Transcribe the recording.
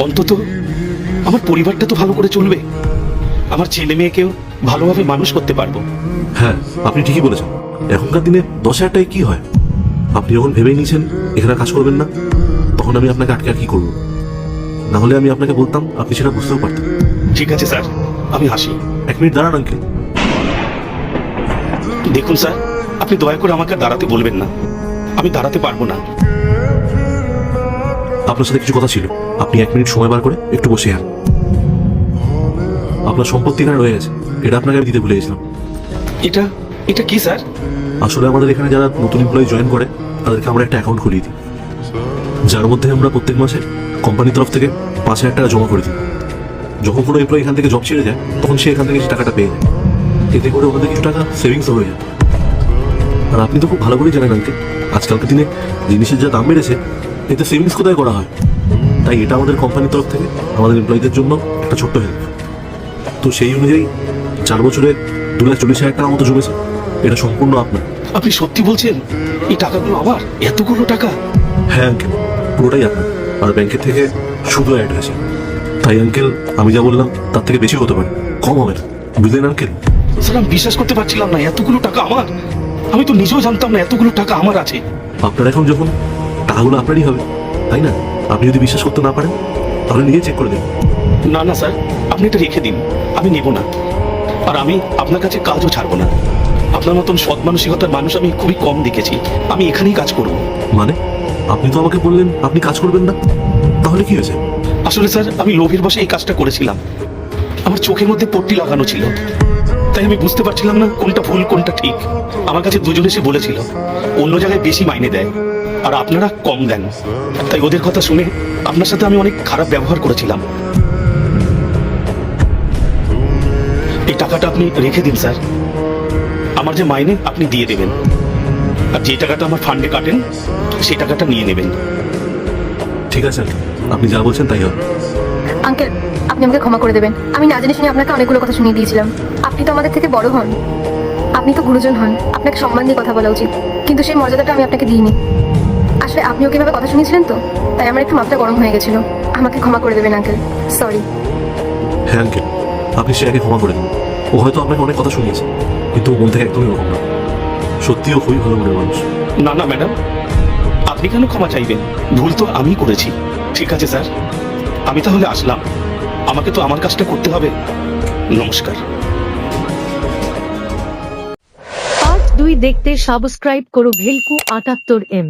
অন্তত আমার পরিবারটা তো ভালো করে চলবে, আমার ছেলে মেয়েকেও ভালোভাবে মানুষ করতে পারবো। হ্যাঁ, আপনি ঠিকই বলেছেন। এখনকার দিনে 10,000 টাকায় কি হয়? আপনি যখন ভেবেই নিয়েছেন এখানে কাজ করবেন না, তখন আমি আপনাকে আটকে আর কি করবো? না হলে আমি আপনাকে বলতাম, আপনি সেটা বুঝতেও পারতেন। ঠিক আছে স্যার, আমি আসি। 1 মিনিট দাঁড়ান আঙ্কেল। দেখুন স্যার, আপনি দয়া করে আমাকে দাঁড়াতে বলবেন না, আমি দাঁড়াতে পারবো না। আপনার সাথে কিছু কথা ছিল, আপনি 1 মিনিট সময় বার করে একটু বসে যান। আপনার সম্পত্তি এখানে রয়ে গেছে, এটা আপনাকে আমি দিতে ভুলে গেছিলাম। এটা এটা কি স্যার? আসলে আমাদের এখানে যারা নতুন এমপ্লয়ি জয়েন করে তাদেরকে আমরা একটা অ্যাকাউন্ট খুলিয়ে দিই, যার মধ্যে আমরা প্রত্যেক মাসে কোম্পানির তরফ থেকে 5,000 টাকা জমা করে দিই। যখন কোনো এমপ্লয়ি এখান থেকে জব ছেড়ে যায়, তখন সে এখান থেকে টাকাটা পেয়ে যায়। এতে করে ওনাদের কিছু টাকা সেভিংসও হয়ে যায়। আর আপনি তো খুব ভালো করেই জানেন আঙ্কেল, আজকালকার দিনে জিনিসের যা দাম বেড়েছে, এতে সেভিংস কোথায় করা হয়? তাই এটা আমাদের কোম্পানির তরফ থেকে আমাদের এমপ্লয়ীদের জন্য একটা ছোট্ট হেল্প। তো সেই অনুযায়ী 4 বছরে 2,40,000 টাকার মতো জমেছে। এটা সম্পূর্ণ আপনার। আপনি সত্যি বলছেন? এই টাকাগুলো আমার? এতগুলো টাকা? হ্যাঁ আঙ্কেল, পুরোটাই আপনার। আর ব্যাংকের থেকে শুধু অ্যাড হয়েছে। তাই আঙ্কেল, আমি যা বললাম তার থেকে বেশি হতে পারে, কম হবে না, বুঝলেন আঙ্কেল? স্যার, আমি বিশ্বাস করতে পারছিলাম না এতগুলো টাকা আমার। আমি তো নিজেও জানতাম না এতগুলো টাকা আমার আছে। আপনার এখন যখন টাকাগুলো আপনারই হবে, তাই না? আপনি যদি বিশ্বাস করতে না পারেন তাহলে নিজে চেক করে দেবেন। না না স্যার, আপনি এটা রেখে দিন, আমি নেব না। আর আমি আপনার কাছে কাজও ছাড়বো না। আপনার মতন সৎ মানসিকতার মানুষ আমি খুবই কম দেখেছি। আমি এখানেই কাজ করব। মানে আপনি তো আমাকে বললেন আপনি কাজ করবেন না, তাহলে কি হয়েছে? আসলে স্যার, আমি লোভের বশে এই কাজটা করেছিলাম। আমার চোখের মধ্যে পট্টি লাগানো ছিল, তাই আমি বুঝতে পারছিলাম না কোনটা ভুল কোনটা ঠিক। আমার কাছে দুজন এসে বলেছিল অন্য জায়গায় বেশি মাইনে দেয় আর আপনারা কম দেন। তাই ওদের কথা শুনে আপনার সাথে আমি অনেক খারাপ ব্যবহার করেছিলাম। এই টাকাটা আপনি রেখে দিন স্যার। আমার যে মাইনে আপনি দিয়ে দেবেন, আর যে টাকাটা আমার ফান্ডে কাটেন সেই টাকাটা নিয়ে নেবেন। ঠিক আছে আঙ্কেল, আপনি যা বলছেন তাই হবে। আঙ্কেল, আপনি আমাকে ক্ষমা করে দেবেন। আমি না জেনে শুনে আপনাকে অনেকগুলো কথা শুনিয়ে দিয়েছিলাম। আপনি তো আমাদের থেকে বড় হন, আপনি তো গুরুজন হন, আপনাকে সম্মান দিয়ে কথা বলা উচিত। কিন্তু সেই মর্যাদাটা আমি আপনাকে দিইনি। আসলে আপনি ওকে এভাবে কথা শুনিয়েছিলেন তো, তাই আমার একটু মাথা গরম হয়ে গেছিল। আমাকে ক্ষমা করে দেবেন আঙ্কেল, সরি। হ্যাঁ আঙ্কেল, আপনি শ্রেয়াকে ক্ষমা করে দিন। ও হয়তো আপনাকে অনেক কথা শুনিয়েছে, কিন্তু ও মন থেকে একদমই ওরকম না। সত্যিও খুবই ভালো মনের মানুষ। না না ম্যাডাম, আপনি কেন ক্ষমা চাইবেন? ভুল তো আমি করেছি। ঠিক আছে স্যার, আমি তাহলে আসলাম। আমাকে তো আমার কাজটা করতে হবে। নমস্কার। পার্ট 2 দেখতে সাবস্ক্রাইব করো ভেলকু 78M।